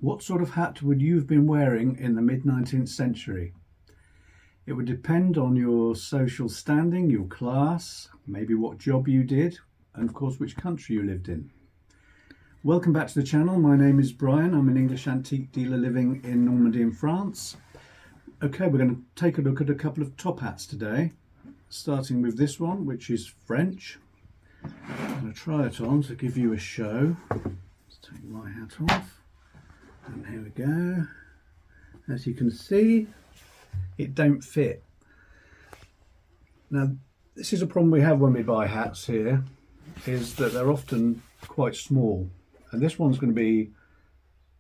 What sort of hat would you have been wearing in the mid-19th century? It would depend on your social standing, your class, maybe what job you did, and of course which country you lived in. Welcome back to the channel. My name is Brian. I'm an English antique dealer living in Normandy in France. Okay, we're going to take a look at a couple of top hats today, starting with this one, which is French. I'm going to try it on to give you a show. Let's take my hat off. And here we go. As you can see, it don't fit. Now, this is a problem we have when we buy hats here, is that they're often quite small. And this one's going to be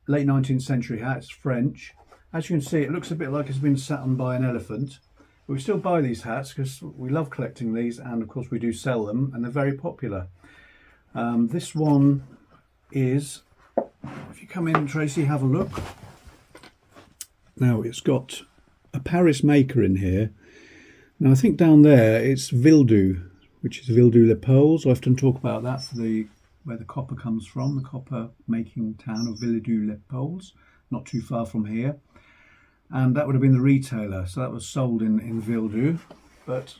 late 19th century hat. It's French. As you can see, it looks a bit like it's been sat on by an elephant. But we still buy these hats because we love collecting these, and of course we do sell them, and they're very popular. This one is, if you come in, Tracy, have a look. Now, it's got a Paris maker in here. Now, I think down there it's Vildou, which is Vildou-les-Poles. I often talk about that for where the copper comes from, the copper making town of Vildou-les-Poles, not too far from here. And that would have been the retailer, so that was sold in Vildou. But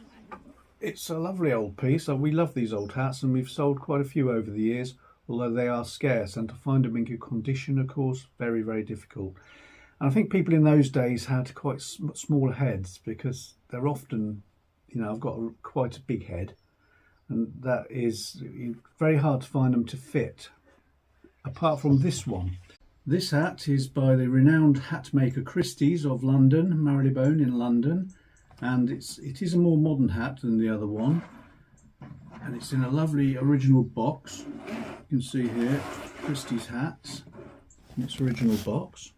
it's a lovely old piece. We love these old hats, and we've sold quite a few over the years, although they are scarce, and to find them in good condition, of course, very, very difficult. And I think people in those days had quite small heads, because they're often, you know, I've got quite a big head, and that is very hard to find them to fit, apart from this one. This hat is by the renowned hat maker Christies of London, Marylebone in London, and it is a more modern hat than the other one, and it's in a lovely original box. You can see here Christies hats in its original box.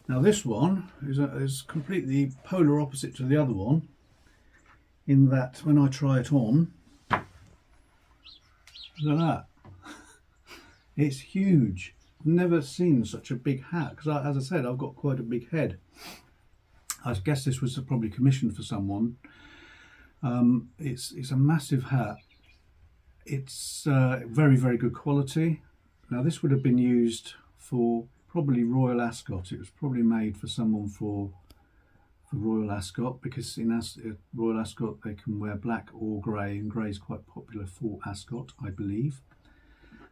Now this one is completely polar opposite to the other one, in that when I try it on, look at that, it's huge. I've never seen such a big hat, because as I said, I've got quite a big head. I guess this was probably commissioned for someone. It's a massive hat. It's very, very good quality. Now this would have been used for probably Royal Ascot. It was probably made for someone for Royal Ascot, because in Royal Ascot they can wear black or grey, and grey is quite popular for Ascot, I believe.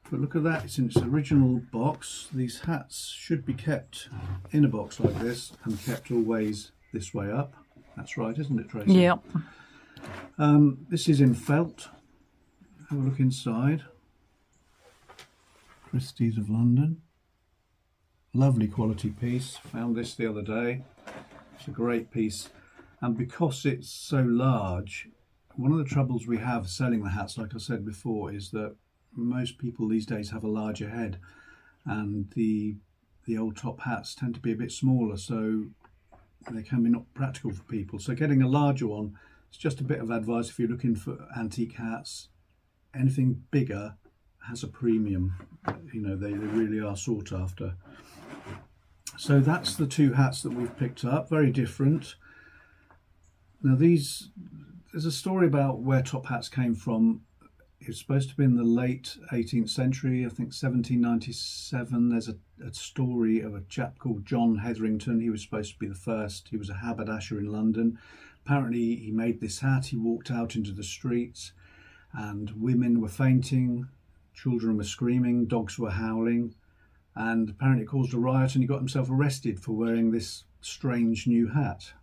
But look at that, it's in its original box. These hats should be kept in a box like this and kept always this way up. That's right, isn't it, Tracy? Yeah. This is in felt. Have a look inside. Christies of London. Lovely quality piece. Found this the other day. It's a great piece. And because it's so large, one of the troubles we have selling the hats, like I said before, is that most people these days have a larger head, and the old top hats tend to be a bit smaller, so they can be not practical for people. So getting a larger one, it's just a bit of advice if you're looking for antique hats. Anything bigger has a premium, you know, they really are sought after. So that's the two hats that we've picked up, very different. Now there's a story about where top hats came from. It's supposed to be in the late 18th century, I think 1797. There's a story of a chap called John Hetherington. He was supposed to be the first. He was a haberdasher in London. Apparently he made this hat. He walked out into the streets, and women were fainting, children were screaming, dogs were howling, and apparently it caused a riot, and he got himself arrested for wearing this strange new hat.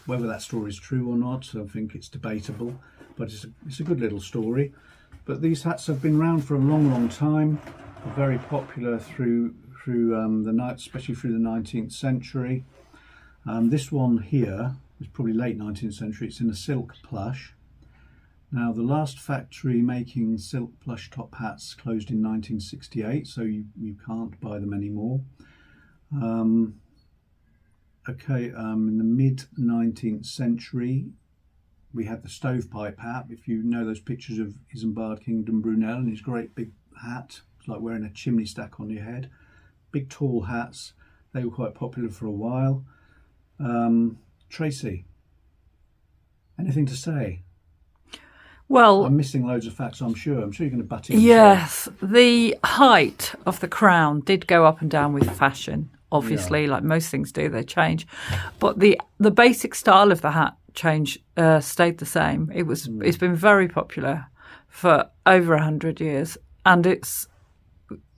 Whether that story is true or not, I think it's debatable, but it's a good little story. But these hats have been around for a long, long time. They're very popular through the night, especially through the 19th century. This one here is probably late 19th century. It's in a silk plush. Now, the last factory making silk plush top hats closed in 1968, so you can't buy them anymore. In the mid-19th century, we had the stovepipe hat. If you know those pictures of Isambard Kingdom Brunel and his great big hat, it's like wearing a chimney stack on your head. Big tall hats, they were quite popular for a while. Tracy, anything to say? Well, I'm missing loads of facts, I'm sure. I'm sure you're going to butt in. yes, the height of the crown did go up and down with fashion. Obviously, like most things do, they change. But the basic style of the hat stayed the same. It's been very popular for over 100 years, and it's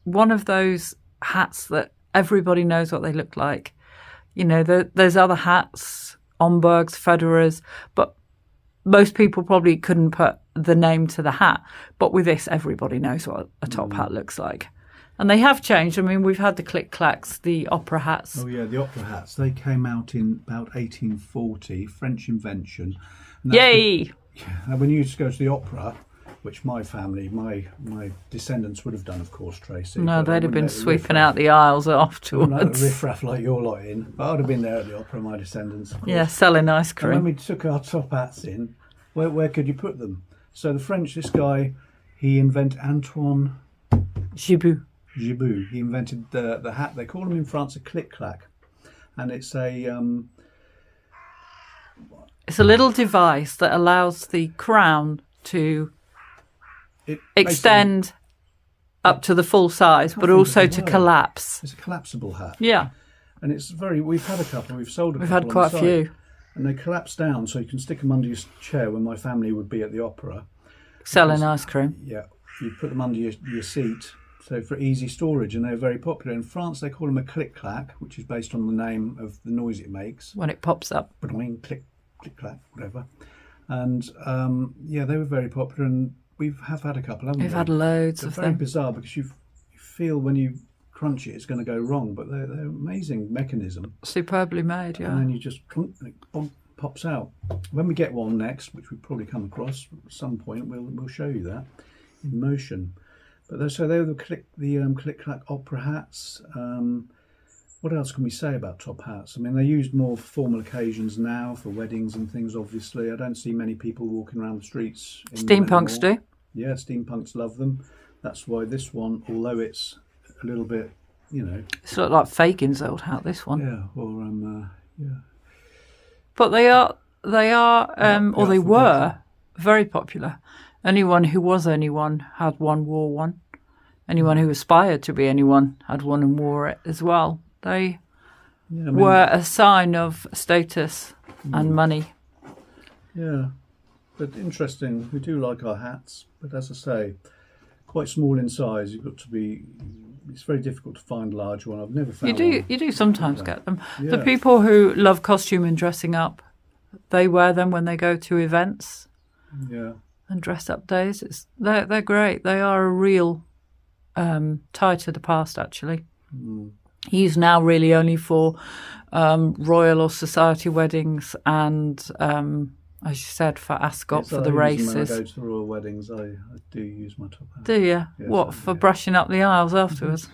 one of those hats that everybody knows what they look like. You know, there's other hats, Ombergs, Federers, but most people probably couldn't put the name to the hat. But with this, everybody knows what a top hat looks like. And they have changed. I mean, we've had the click-clacks, the opera hats. Oh, yeah, the opera hats. They came out in about 1840, French invention. Yay! When you used to go to the opera, which my family, my descendants would have done, of course, Tracy. No, they'd have been sweeping out the aisles afterwards. Not a riff-raff like you're lot in. But I'd have been there at the opera, my descendants. Yeah, selling ice cream. And when we took our top hats in, where could you put them? So the French, this guy, he invented Antoine Gibout. He invented the hat. They call them in France a click-clack. And it's It's a little device that allows the crown to extend up to the full size, but also to collapse. It's a collapsible hat. Yeah. And it's we've had a couple, we've sold a couple. We've had quite a few. And they collapse down, so you can stick them under your chair when my family would be at the opera. Selling ice cream. Yeah. You put them under your seat, so for easy storage, and they're very popular. In France, they call them a click-clack, which is based on the name of the noise it makes. When it pops up. Click, click-clack, whatever. And, they were very popular, and we have had a couple, haven't we? We've had loads of them. Very them. Bizarre, because you feel when you crunch it, it's going to go wrong, but they're amazing mechanism. Superbly made, yeah. And then you just clunk, and it pops out. When we get one next, which we probably come across at some point, we'll show you that in motion. But they were the click-clack opera hats. What else can we say about top hats? I mean, they're used more for formal occasions now, for weddings and things, obviously. I don't see many people walking around the streets. Steampunks do. Yeah, steampunks love them. That's why this one, although it's a little bit, It's sort of like Fagin's old hat, this one. Yeah, or, yeah. But they were very popular. Anyone who was anyone had one, wore one. Anyone who aspired to be anyone had one and wore it as well. They were a sign of status and money. Yeah, but interesting. We do like our hats, but as I say, quite small in size. You've got to be. It's very difficult to find a large one. I've never found. You do sometimes get them. Yeah. The people who love costume and dressing up, they wear them when they go to events. Yeah. And dress up days. They're great. They are a real tie to the past, actually. Used now really only for royal or society weddings and, as you said, for Ascot, for the races. When I go to the royal weddings, I do use my top hat. Do you? Yes, for brushing up the aisles afterwards?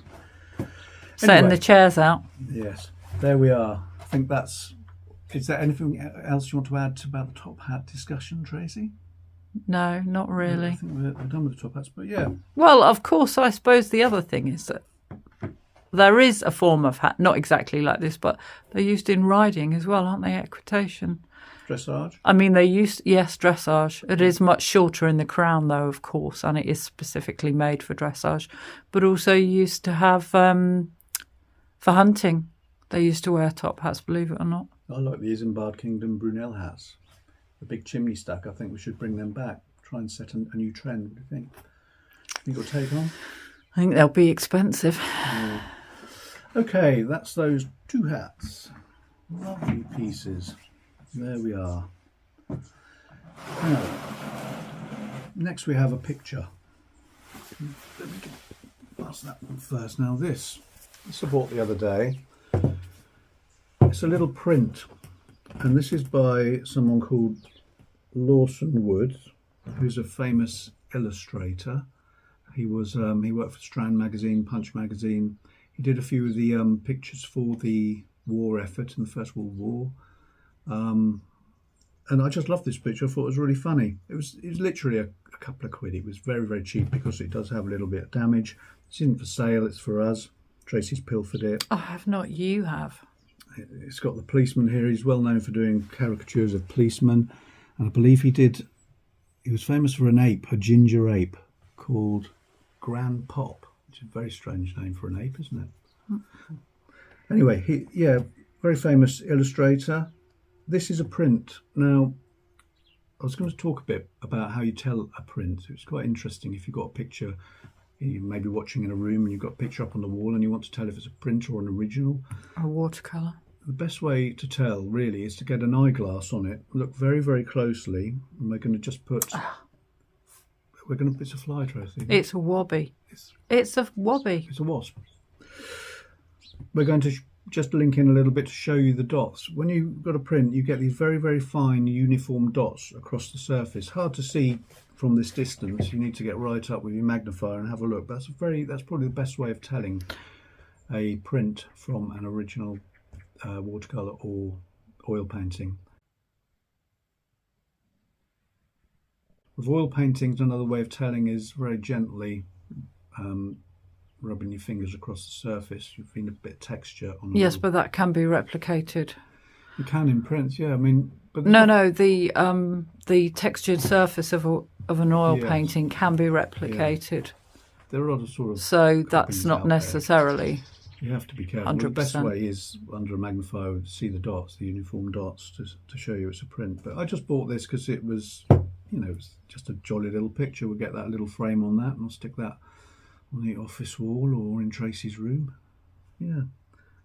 Setting the chairs out? Yes. There we are. I think that's... Is there anything else you want to add about the top hat discussion, Tracy? No, not really. I think we're done with the top hats, but yeah. Well, of course, I suppose the other thing is that there is a form of hat, not exactly like this, but they're used in riding as well, aren't they? Equitation. Dressage? I mean, dressage. It is much shorter in the crown, though, of course, and it is specifically made for dressage. But also used to have, for hunting, they used to wear top hats, believe it or not. I like the Isambard Kingdom Brunel hats. The big chimney stack, I think we should bring them back. Try and set a new trend, what do you think? Think you'll take on? I think they'll be expensive. Yeah. Okay, that's those two hats. Lovely pieces. There we are. Now, next we have a picture. Let me get past that one first. Now this I bought the other day. It's a little print. And this is by someone called Lawson Woods, who's a famous illustrator. He worked for Strand magazine, Punch magazine. He did a few of the pictures for the war effort in the First World War. And I just loved this picture. I thought it was really funny. It was literally a couple of quid. It was very, very cheap because it does have a little bit of damage. This isn't for sale, it's for us. Tracy's pilfered it. I have not, you have. It's got the policeman here. He's well known for doing caricatures of policemen, and I believe he he was famous for an ape, a ginger ape, called Grand Pop, which is a very strange name for an ape, isn't it? Anyway, very famous illustrator. This is a print. Now, I was going to talk a bit about how you tell a print. It's quite interesting if you've got a picture, you may be watching in a room and you've got a picture up on the wall and you want to tell if it's a print or an original. A watercolour. The best way to tell, really, is to get an eyeglass on it, look very, very closely, and we're going to just put... It's a fly tray, I think. It's a wobby. It's a wobby. It's a wasp. We're going to just link in a little bit to show you the dots. When you've got a print, you get these very, very fine uniform dots across the surface. Hard to see from this distance. You need to get right up with your magnifier and have a look. That's probably the best way of telling a print from an original watercolour or oil painting. With oil paintings, another way of telling is very gently rubbing your fingers across the surface. You feel a bit of texture on. Yes, but that can be replicated. You can in prints, yeah. I mean, but the textured surface of an oil painting can be replicated. Yeah. There are other sort of. So that's not necessarily. You have to be careful. 100%. The best way is under a magnifier to see the dots, the uniform dots, to show you it's a print. But I just bought this because it was. It's just a jolly little picture. We'll get that little frame on that and I'll stick that on the office wall or in Tracy's room. Yeah,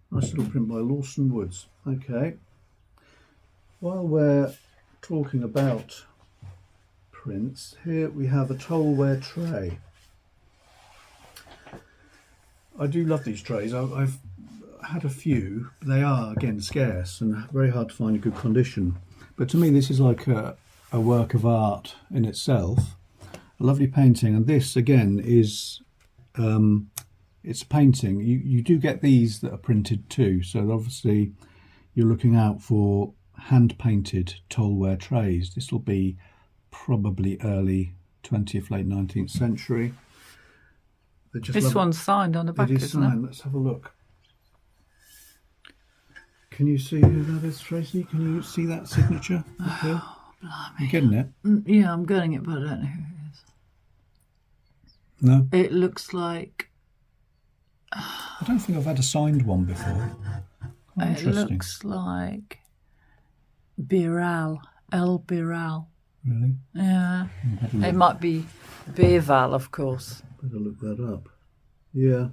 nice little print by Lawson Woods. Okay, while we're talking about prints, here we have a Tollwear tray. I do love these trays. I've had a few. They are, again, scarce and very hard to find in good condition. But to me, this is like a work of art in itself, a lovely painting. And this again is it's a painting. You do get these that are printed too, so obviously you're looking out for hand painted Tollwear trays. This will be probably early 20th, late 19th century. This one's signed on the back, isn't it? Let's have a look. Can you see who that is, Tracy? Can you see that signature? Okay. You getting it? Yeah, I'm getting it, but I don't know who it is. No? It looks like... I don't think I've had a signed one before. Oh, it looks like Biral. El Biral. Really? Yeah. It might be Birval, of course. Better look that up. Yeah.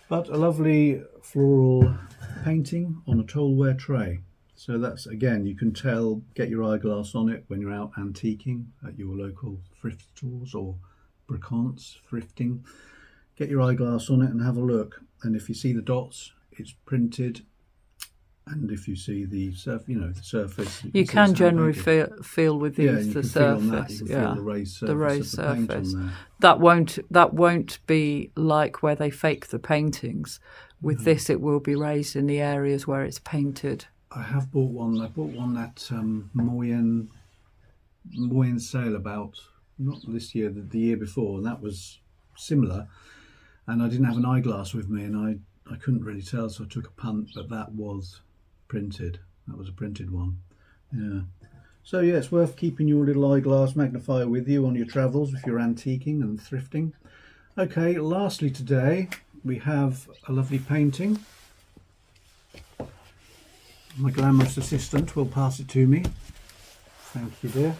But a lovely floral painting on a Tollwear tray. So that's, again, you can tell, get your eyeglass on it when you're out antiquing at your local thrift stores or bricants, thrifting. Get your eyeglass on it and have a look. And if you see the dots, it's printed. And if you see the surface, you can generally feel with these the surface. Feel the raised surface. That won't be like where they fake the paintings. With this, it will be raised in the areas where it's painted. I have bought one. I bought one at Moyen sale about, not this year, the year before, and that was similar. And I didn't have an eyeglass with me, and I couldn't really tell, so I took a punt. But that was printed. That was a printed one. Yeah. So yeah, it's worth keeping your little eyeglass magnifier with you on your travels if you're antiquing and thrifting. Okay. Lastly, today we have a lovely painting. My glamorous assistant will pass it to me. Thank you, dear.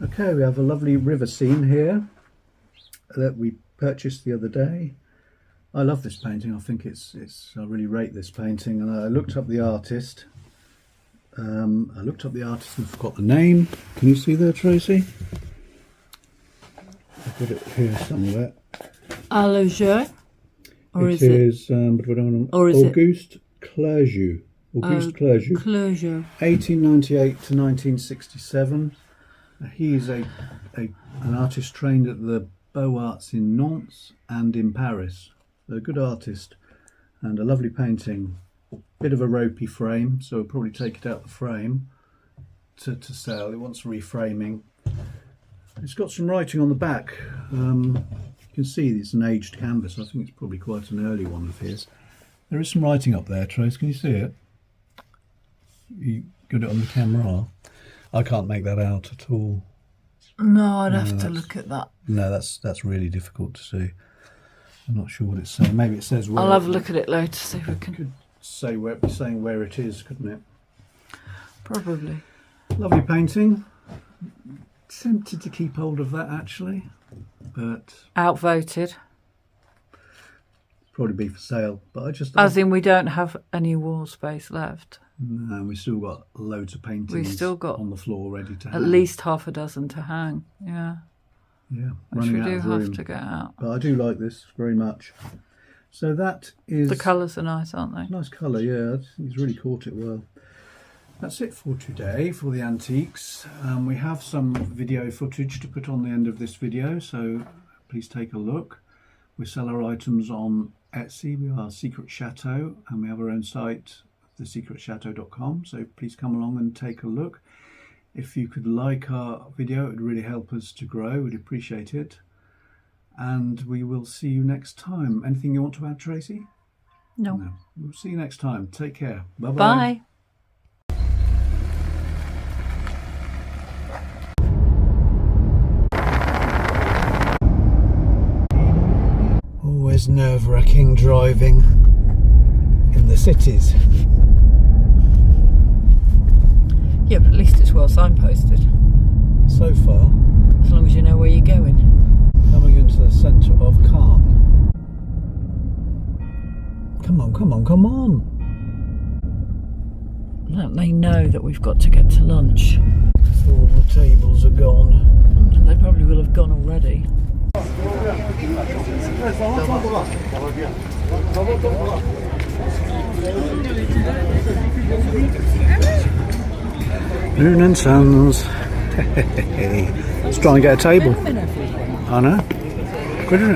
Okay, we have a lovely river scene here that we purchased the other day. I love this painting. I think I really rate this painting. And I looked up the artist. And forgot the name. Can you see there, Tracy? I've got it here somewhere. Allogé? Or is Auguste Clergeau. Clergeau. 1898 to 1967. He's an artist trained at the Beaux Arts in Nantes and in Paris. A good artist and a lovely painting. Bit of a ropey frame, so we'll probably take it out the frame to sell. It wants reframing. It's got some writing on the back. You can see it's an aged canvas. I think it's probably quite an early one of his. There is some writing up there, Trace. Can you see it? You got it on the camera. I can't make that out at all. No, I'd have to look at that. No, that's really difficult to see. I'm not sure what it's saying. Maybe it says where. I'll have a look at it later to see if we can. Could say where, be saying where it is, couldn't it? Probably. Lovely painting. Tempted to keep hold of that actually, but Outvoted. probably be for sale. But I just As in, we don't have any wall space left. no, we still got loads of paintings. We've still got on the floor ready to at hang. least half a dozen to hang. Yeah, Yeah, which running we out do of have room. to get out. But I do like this very much. So that is The colours are nice, aren't they? nice colour. Yeah, he's really caught it well. That's it for today for the antiques. We have some video footage to put on the end of this video, so please take a look. We sell our items on Etsy. We are Secret Chateau, and we have our own site, thesecretchateau.com, so please come along and take a look. If you could like our video, it would really help us to grow. We'd appreciate it. And we will see you next time. Anything you want to add, Tracy? No. No. We'll see you next time. Take care. Bye-bye. Bye. Always nerve-wracking driving in the cities. Yeah, but at least it's well signposted. So far, As long as you know where you're going. coming into the centre of Caen. Come on, come on, come on. Don't they know that we've got to get to lunch? All the tables are gone. And they probably will have gone already. Moon and Sons. Let's try and get a table. I know. Good, isn't it?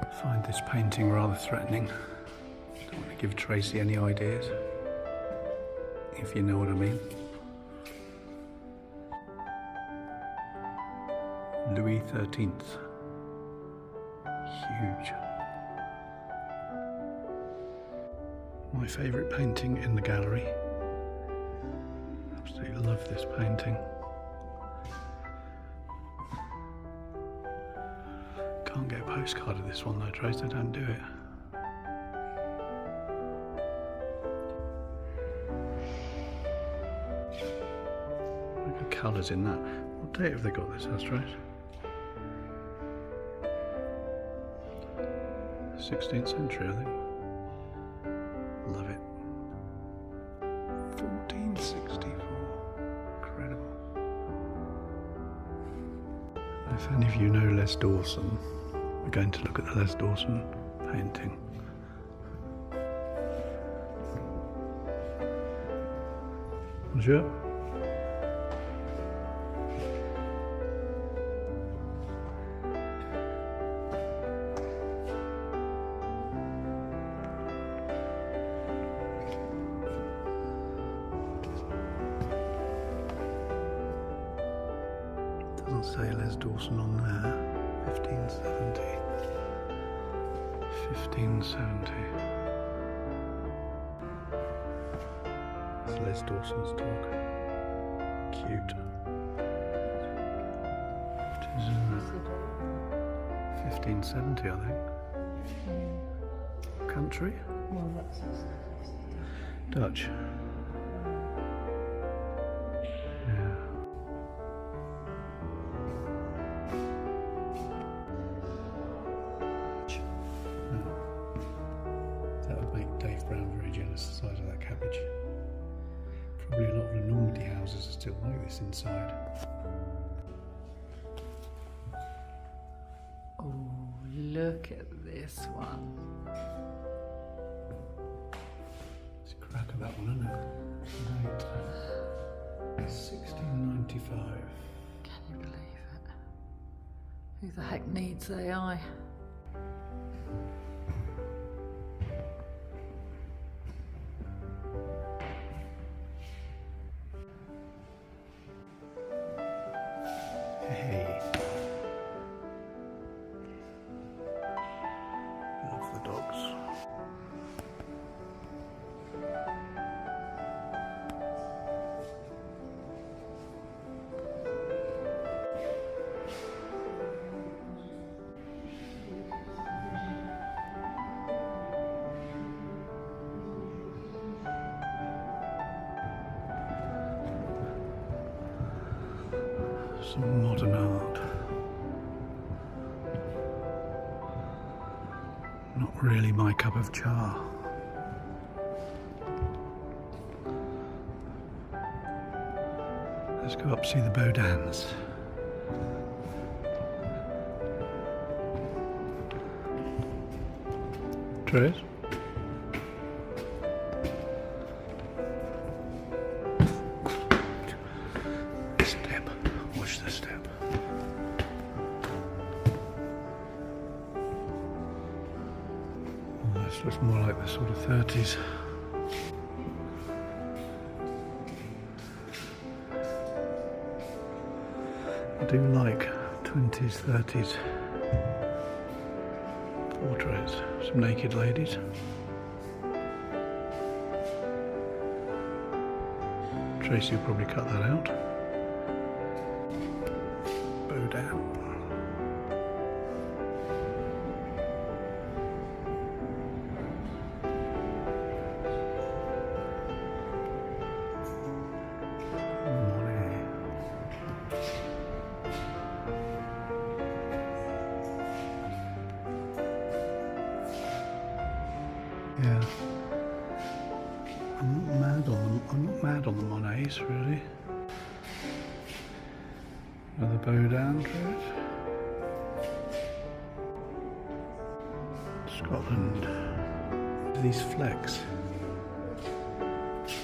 I find this painting rather threatening. Don't want to give Tracy any ideas, if you know what I mean. Louis XIII. Huge. My favourite painting in the gallery. Absolutely love this painting. Can't get a postcard of this one though, Trace, they don't do it. Look at the colours in that. What date have they got this as, Trace? 16th century, I think. Love it. 1464. Incredible. If any of you know Les Dawson, we're going to look at the Les Dawson painting. Bonjour. Doesn't say Les Dawson on there. 1570. 1570. It's Les Dawson's dog. cute. It is 1570, I think. Country? Well, that's Dutch. Yeah. That would make Dave Brown very jealous, the size of that cabbage. Probably a lot of the Normandy houses are still like this inside. Oh, look at this one. It's a crack of that one, isn't it? Right. 1695. Can you believe it? Who the heck needs AI? Hey. Love the dogs. Some modern art. Not really my cup of char. Let's go up see the Baudins. Trace? Step. Watch the step. Oh, this looks more like the sort of 30s. I do like 20s, 30s portraits. Some naked ladies. Tracy will probably cut that out. Baudin. Yeah, I'm not mad on the Monets really. Another Baudin trade. Scotland. These flecks. I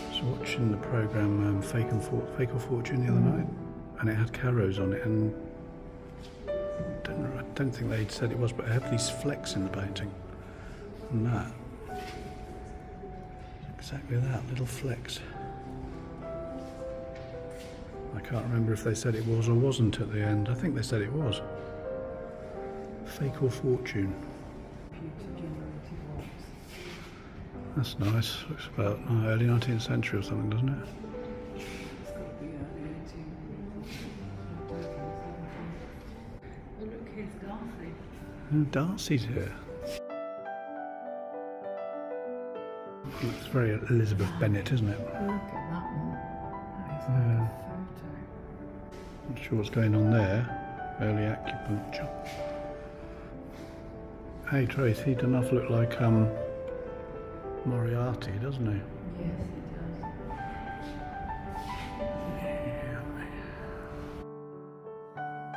was watching the programme Fake or Fortune the other night, and it had carrows on it, and I don't think they'd said it was, but it had these flecks in the painting. And that. Exactly that, little flecks. I can't remember if they said it was or wasn't at the end. I think they said it was. Fake or Fortune. That's nice. Looks about early 19th century or something, doesn't it? Oh, look, here's Darcy. Oh, Darcy's here. It's very Elizabeth Bennet, isn't it? Look at that one. That is Yeah. a photo. Not sure what's going on there. Early acupuncture. Hey Trace, he does enough look like Moriarty, doesn't he? Yes, it does.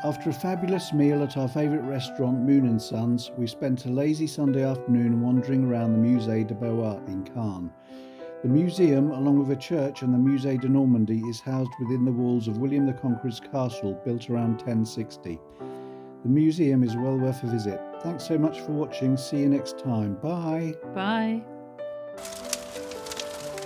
After a fabulous meal at our favourite restaurant, Moon & Sons, we spent a lazy Sunday afternoon wandering around the Musee de Beaux Arts in Caen. The museum, along with a church and the Musée de Normandy, is housed within the walls of William the Conqueror's castle, built around 1060. The museum is well worth a visit. Thanks so much for watching. See you next time. Bye. Bye.